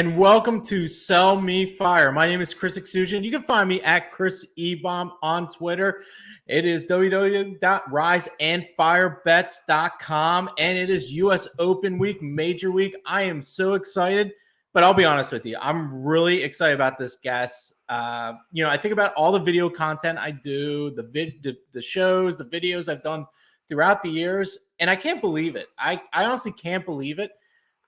and welcome to Sell Me Fire. My name is Chris Exusion. You can find me at Chris Ebom on Twitter. It is www.riseandfirebets.com, and it is U.S. Open week, major week. I am so excited, but I'll be honest with you. I'm really excited about this guest. I think about all the video content I do, the shows, the videos I've done throughout the years, and I can't believe it. I honestly can't believe it.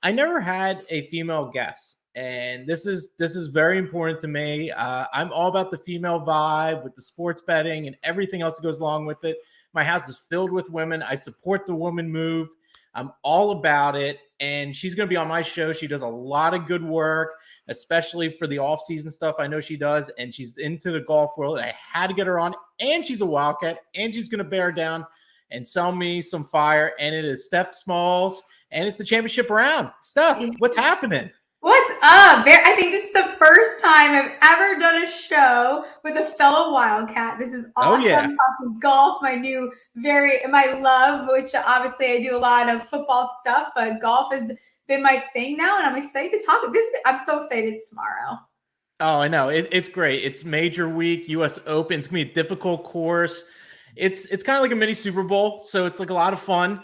I never had a female guest, and this is very important to me. I'm all about the female vibe with the sports betting and everything else that goes along with it. My house is filled with women. I support the woman move. I'm all about it, and she's going to be on my show. She does a lot of good work, especially for the off-season stuff. I know she does, and she's into the golf world. I had to get her on, and she's a Wildcat, and she's going to bear down and sell me some fire, and it is Steph Smalls. And it's the championship round. Steph, what's happening? What's up? I think this is the first time I've ever done a show with a fellow Wildcat. This is awesome. Oh, yeah. Talking golf, my love, which obviously I do a lot of football stuff, but golf has been my thing now, and I'm excited to talk. I'm so excited it's tomorrow. Oh, I know. It's great. It's major week, U.S. Open. It's going to be a difficult course. It's kind of like a mini Super Bowl, so it's like a lot of fun.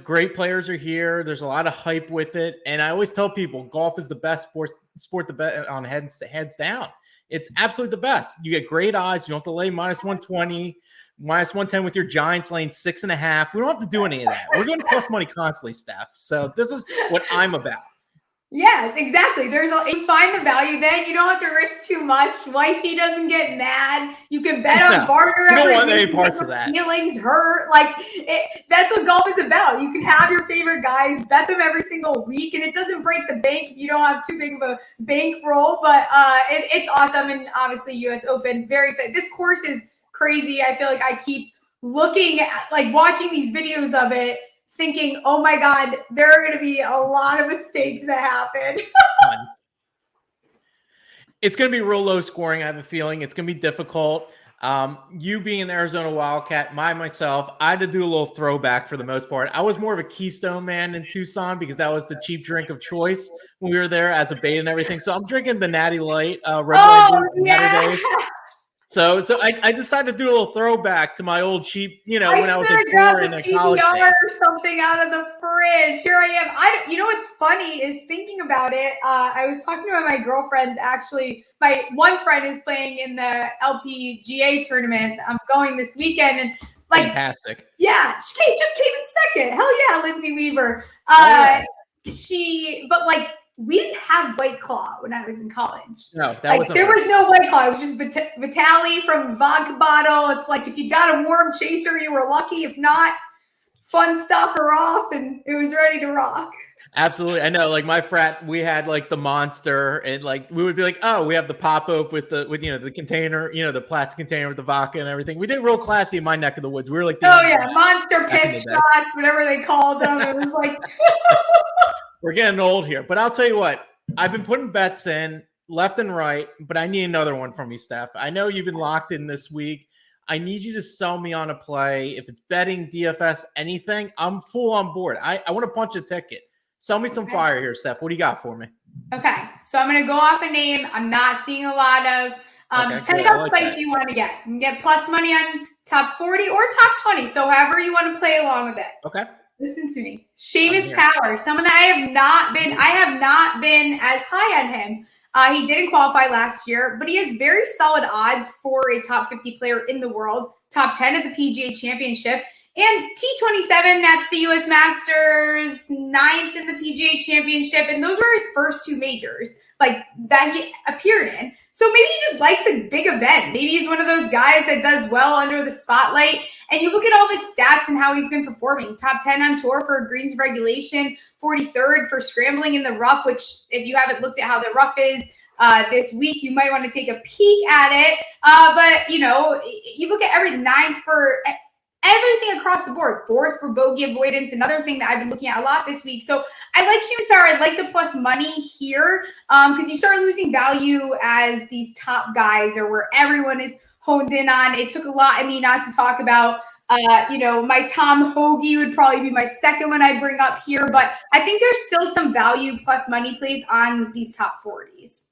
Great players are here. There's a lot of hype with it, and I always tell people golf is the best sport to bet on heads down. It's absolutely the best. You get great odds. You don't have to lay minus 120, minus 110 with your Giants laying 6.5. We don't have to do any of that. We're going to plus money constantly, Steph. So this is what I'm about. Yes, exactly. You find the value then. You don't have to risk too much. Wifey doesn't get mad. You can bet on barter. You don't want any parts of that. Feelings hurt. That's what golf is about. You can have your favorite guys, bet them every single week, and it doesn't break the bank if you don't have too big of a bankroll. But it's awesome, and obviously U.S. Open, very excited. This course is crazy. I feel like I keep looking at, watching these videos of it, thinking, oh my God, there are going to be a lot of mistakes that happen. It's going to be real low scoring. I have a feeling it's going to be difficult. You being an Arizona Wildcat, myself, I had to do a little throwback for the most part. I was more of a Keystone man in Tucson because that was the cheap drink of choice when we were there as a bait and everything. So I'm drinking the Natty Light. Yeah. So I decided to do a little throwback to my old cheap, when I was at grabbed in a college days. or something out of the fridge. Here I am. What's funny is thinking about it. I was talking to my girlfriends. Actually, my one friend is playing in the LPGA tournament. I'm going this weekend, and fantastic. Yeah, she just came in second. Hell yeah, Lindsay Weaver. We didn't have White Claw when I was in college. No, there was no White Claw. It was just Vitaly from vodka bottle. It's like if you got a warm chaser, you were lucky. If not, fun stopper off, and it was ready to rock. Absolutely. I know, my frat, we had the Monster, and we would be oh, we have the pop-off with the container, the plastic container with the vodka and everything. We did real classy in my neck of the woods. We were Monster piss shots, whatever they called them. It was we're getting old here, but I'll tell you what, I've been putting bets in left and right, but I need another one from you, Steph. I know you've been locked in this week. I need you to sell me on a play. If it's betting, DFS, anything, I'm full on board. I want to punch a ticket. Sell me some fire here, Steph. What do you got for me? Okay, so I'm going to go off a name I'm not seeing a lot of. Depends how place you want to get. You can get plus money on top 40 or top 20, so however you want to play along with it. Okay. Listen to me. Seamus Power, someone that I have not been as high on him. He didn't qualify last year, but he has very solid odds for a top 50 player in the world, top 10 at the PGA Championship, and T27 at the U.S. Masters, 9th in the PGA Championship, and those were his first two majors that he appeared in. So maybe he just likes a big event. Maybe he's one of those guys that does well under the spotlight. And you look at all of his stats and how he's been performing. Top 10 on tour for greens regulation, 43rd for scrambling in the rough, which if you haven't looked at how the rough is this week, you might want to take a peek at it. But you look at every 9th for everything across the board. 4th for bogey avoidance, another thing that I've been looking at a lot this week. So I like Seamus Power. I like the plus money here because you start losing value as these top guys or where everyone is honed in on. It took a lot of me not to talk about My Tom Hoagie would probably be my second one I bring up here, but I think there's still some value plus money plays on these top 40s.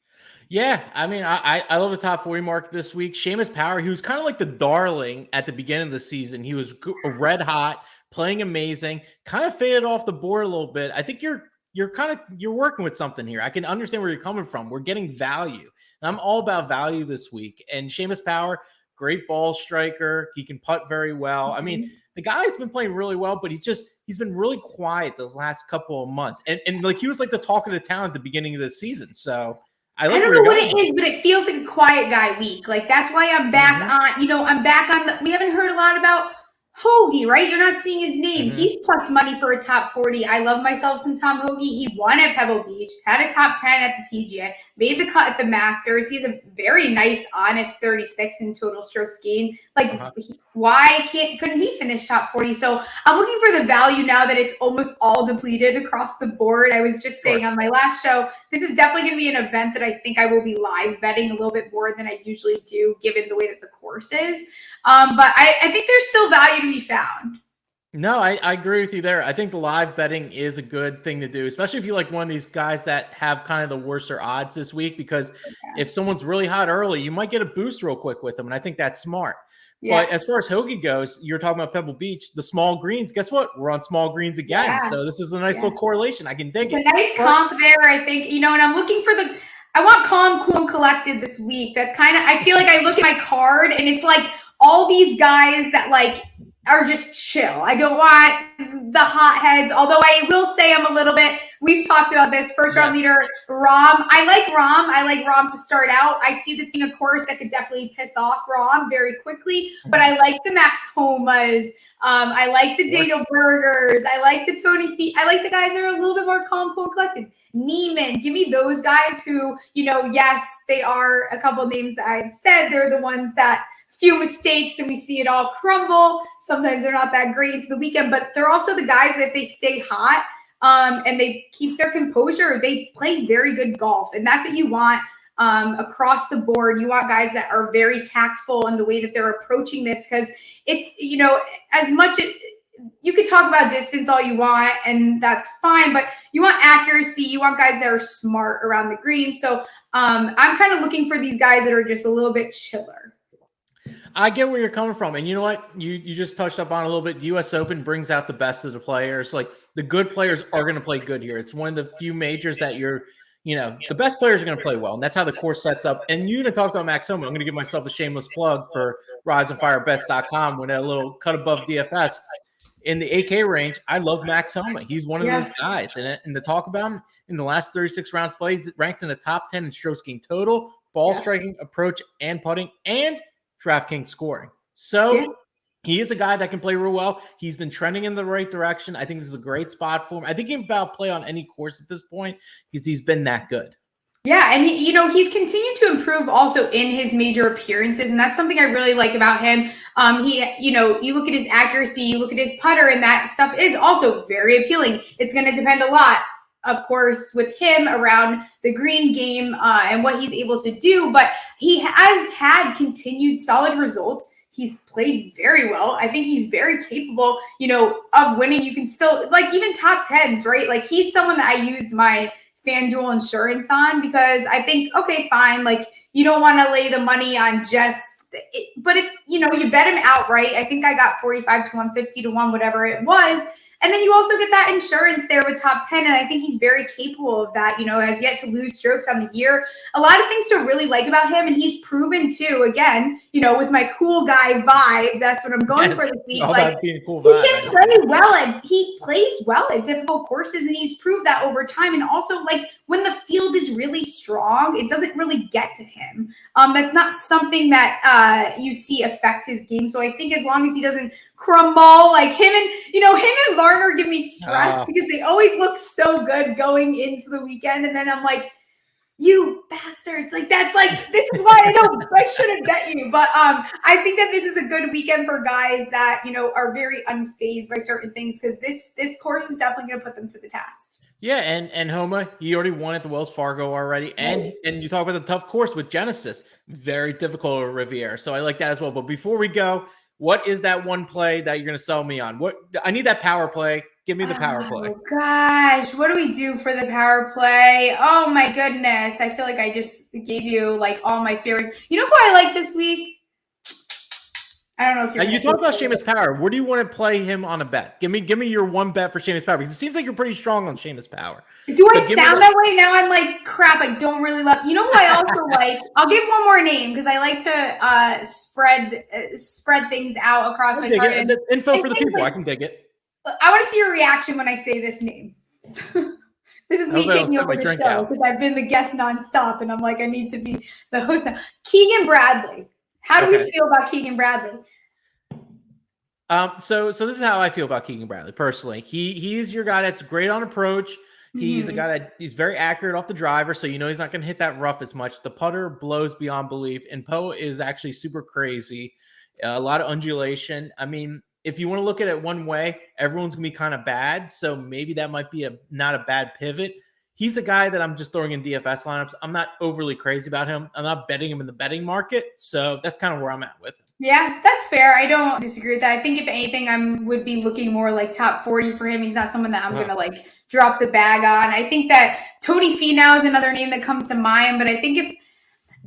Yeah, I mean, I love the top 40 mark this week. Seamus Power, he was kind of like the darling at the beginning of the season. He was red hot, playing amazing, kind of faded off the board a little bit. I think you're working with something here. I can understand where you're coming from. We're getting value. And I'm all about value this week. And Seamus Power, great ball striker. He can putt very well. I mean, the guy's been playing really well, but he's been really quiet those last couple of months. And like he was like the talk of the town at the beginning of the season. So I don't know what it is, but it feels like a quiet guy week. Like that's why I'm back on, I'm back on we haven't heard a lot about Hoagie, right? You're not seeing his name. He's plus money for a top 40. I love myself some Tom Hoagie. He won at Pebble Beach, had a top 10 at the PGA, made the cut at the Masters. He's a very nice, honest 36 in total strokes gained. Like, why couldn't he finish top 40? So I'm looking for the value now that it's almost all depleted across the board. I was just saying on my last show, this is definitely going to be an event that I think I will be live betting a little bit more than I usually do, given the way that the course is. But I think there's still value to be found. No, I agree with you there. I think the live betting is a good thing to do, especially if you like one of these guys that have kind of the worser odds this week, because if someone's really hot early, you might get a boost real quick with them. And I think that's smart. Yeah. But as far as Hoagie goes, you're talking about Pebble Beach, the small greens. Guess what? We're on small greens again. Yeah. So this is a nice little correlation. I can dig it. A nice comp there, I think, and I'm looking for I want calm, cool, and collected this week. That's kind of, I feel like I look at my card and it's like, all these guys that like are just chill. I don't want the hotheads, although I will say I'm a little bit, we've talked about this, first round leader, Rahm. I like Rahm to start out. I see this being a course that could definitely piss off Rahm very quickly, but I like the Max Homas. I like the Daniel Bergers. I like the Tony Fee. I like the guys that are a little bit more calm, cool, collected. Neiman, give me those guys who, yes, they are a couple of names that I've said. They're the ones that few mistakes and we see it all crumble. Sometimes they're not that great into the weekend, but they're also the guys that they stay hot and they keep their composure. They play very good golf, and that's what you want across the board. You want guys that are very tactful in the way that they're approaching this, because it's, as much as you could talk about distance all you want, and that's fine, but you want accuracy. You want guys that are smart around the green. So I'm kind of looking for these guys that are just a little bit chiller. I get where you're coming from. And you know what? You just touched up on a little bit. US Open brings out the best of the players. Like, the good players are going to play good here. It's one of the few majors that the best players are going to play well. And that's how the course sets up. And you even talked about Max Homa. I'm going to give myself a shameless plug for riseandfirebets.com with a little cut above DFS. In the 8K range, I love Max Homa. He's one of those guys. And to talk about him, in the last 36 rounds plays, ranks in the top 10 in strokes gained total, ball striking, approach, and putting, and DraftKings scoring. So he is a guy that can play real well. He's been trending in the right direction. I think this is a great spot for him. I think he can about play on any course at this point because he's been that good. Yeah, and he's continued to improve also in his major appearances, and that's something I really like about him. You look at his accuracy, you look at his putter, and that stuff is also very appealing. It's going to depend a lot, of course, with him around the green game and what he's able to do, but he has had continued solid results. He's played very well. I think he's very capable, of winning. You can still, like, even top tens, right? Like, he's someone that I used my FanDuel insurance on, because I think, okay, fine. Like, you don't want to lay the money on just it, but if, you bet him outright, I think I got 45 to 150 to 1, whatever it was. And then you also get that insurance there with top 10. And I think he's very capable of that, has yet to lose strokes on the year. A lot of things to really like about him. And he's proven too, again, with my cool guy vibe, that's what I'm going for this week. Like, being a cool vibe. He can play well, and he plays well at difficult courses, and he's proved that over time. And also, like, when the field is really strong, it doesn't really get to him. That's not something that you see affect his game. So I think as long as he doesn't crumble, like him and Varner give me stress because they always look so good going into the weekend. And then I'm like, you bastards. Like, that's like, this is why I shouldn't bet you. But I think that this is a good weekend for guys that, are very unfazed by certain things, because this course is definitely going to put them to the test. Yeah, and Homa, he already won at the Wells Fargo already. And you talk about the tough course with Genesis. Very difficult at Riviera. So I like that as well. But before we go, What is that one play that you're going to sell me on? What I need that power play. Give me the power play. Oh gosh, what do we do for the power play? Oh my goodness, I feel like I just gave you like all my favorites. You know who I like this week? I don't know if you're. You talk about Seamus Power. Where do you want to play him on a bet? Give me your one bet for Seamus Power, because it seems like you're pretty strong on Seamus Power. Do I sound that way? Now I'm like, crap, I don't really love. You know who I also like? I'll give one more name because I like to spread things out across my card. The info for the people. I can dig it. I want to see your reaction when I say this name. This is me taking over the show because I've been the guest nonstop, and I'm like, I need to be the host now. Keegan Bradley. How do we feel about Keegan Bradley? So this is how I feel about Keegan Bradley personally. He's your guy that's great on approach. He's a guy that he's very accurate off the driver, so you know he's not going to hit that rough as much. The putter blows beyond belief, and Poe is actually super crazy. A lot of undulation. I mean, if you want to look at it one way, everyone's going to be kind of bad, so maybe that might be not a bad pivot. He's a guy that I'm just throwing in DFS lineups. I'm not overly crazy about him. I'm not betting him in the betting market, so that's kind of where I'm at with him. Yeah, that's fair. I don't disagree with that. I think if anything, I would be looking more like top 40 for him. He's not someone that I'm going to like drop the bag on. I think that Tony Finau is another name that comes to mind, but I think if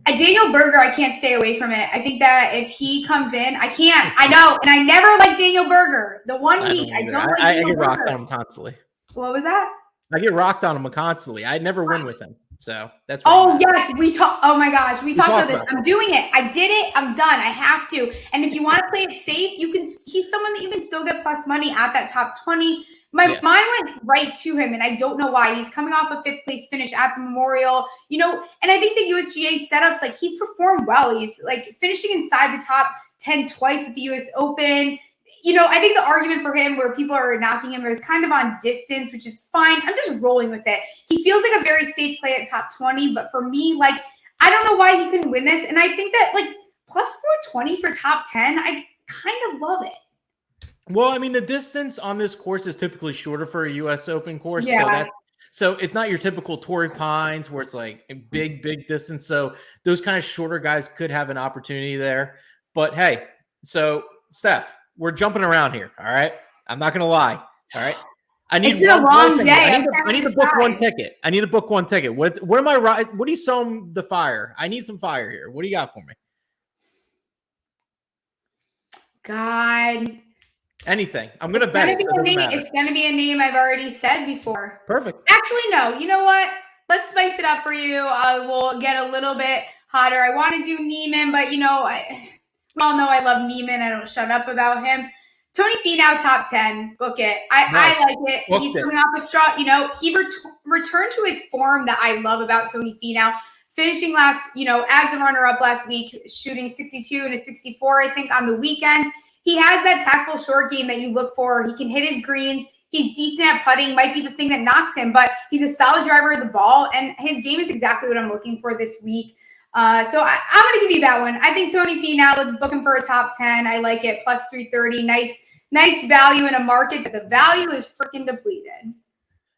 Daniel Berger, I can't stay away from it. I think that if he comes in, I can't. I know, and I never like Daniel Berger. The one week I don't like I get rocked on him constantly. What was that? I get rocked on him constantly. I never win with him. So that's yes, we talk. Oh my gosh, we talked about this. I'm doing it. I did it. I'm done. I have to. And if you want to play it safe, you can. He's someone that you can still get plus money at that top 20. My mind went right to him, and I don't know why. He's coming off a 5th place finish at the Memorial, you know. And I think the USGA setups, like he's performed well. He's like finishing inside the top 10 twice at the US Open. You know, I think the argument for him where people are knocking him is kind of on distance, which is fine. I'm just rolling with it. He feels like a very safe play at top 20, but for me, like, I don't know why he couldn't win this. And I think that, like, plus 420 for top 10, I kind of love it. Well, I mean, the distance on this course is typically shorter for a U.S. Open course. Yeah. So it's not your typical Torrey Pines where it's like a big distance. So those kind of shorter guys could have an opportunity there. But, hey, so, Steph, we're jumping around here, all right? I'm not going to lie, all right? It's been a long day. I need to book one ticket. I need to book one ticket. What am I right? What do you sell the fire? I need some fire here. What do you got for me? God. Anything. I'm going to bet it. It's going to be a name I've already said before. Perfect. Actually, no. You know what? Let's spice it up for you. I will get a little bit hotter. I want to do Neiman, but, you know, we all know I love Neiman. I don't shut up about him. Tony Finau, top 10. Book it. I like it. He's coming off a straw. You know, he returned to his form that I love about Tony Finau. Finishing last, you know, as a runner-up last week, shooting 62 and a 64, I think, on the weekend. He has that tactful short game that you look for. He can hit his greens. He's decent at putting. Might be the thing that knocks him, but he's a solid driver of the ball, and his game is exactly what I'm looking for this week. So I'm going to give you that one. I think Tony Finau, let's book him for a top 10. I like it. Plus 330. Nice value in a market that the value is freaking depleted.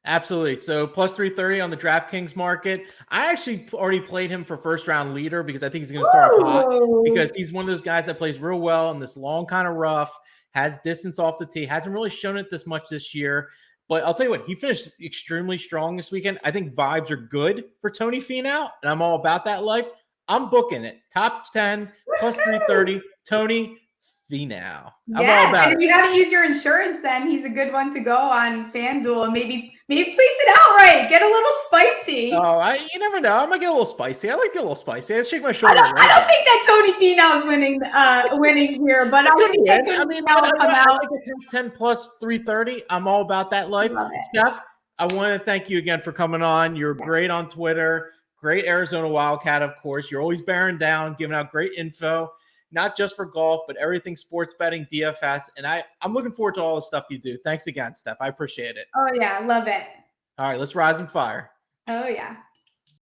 Absolutely. So plus 330 on the DraftKings market. I actually already played him for first round leader because I think he's going to start hot, because he's one of those guys that plays real well in this long kind of rough, has distance off the tee, hasn't really shown it this much this year. But I'll tell you what, he finished extremely strong this weekend. I think vibes are good for Tony Finau, and I'm all about that life. I'm booking it. Top 10, plus 330, Tony Finau. I'm all about it. If you haven't used your insurance, then he's a good one to go on FanDuel and maybe place it outright. Get a little spicy. Oh, you never know. I might get a little spicy. I like to get a little spicy. I shake my shoulder. I don't think that Tony Finau is winning here, but I think that Tony Finau will come out. I like a top 10 plus 330. I'm all about that life. Steph, I want to thank you again for coming on. You're great on Twitter. Great Arizona Wildcat, of course. You're always bearing down, giving out great info, not just for golf, but everything sports betting, DFS. And I'm looking forward to all the stuff you do. Thanks again, Steph. I appreciate it. Oh, yeah. Love it. All right, let's rise and fire. Oh, yeah.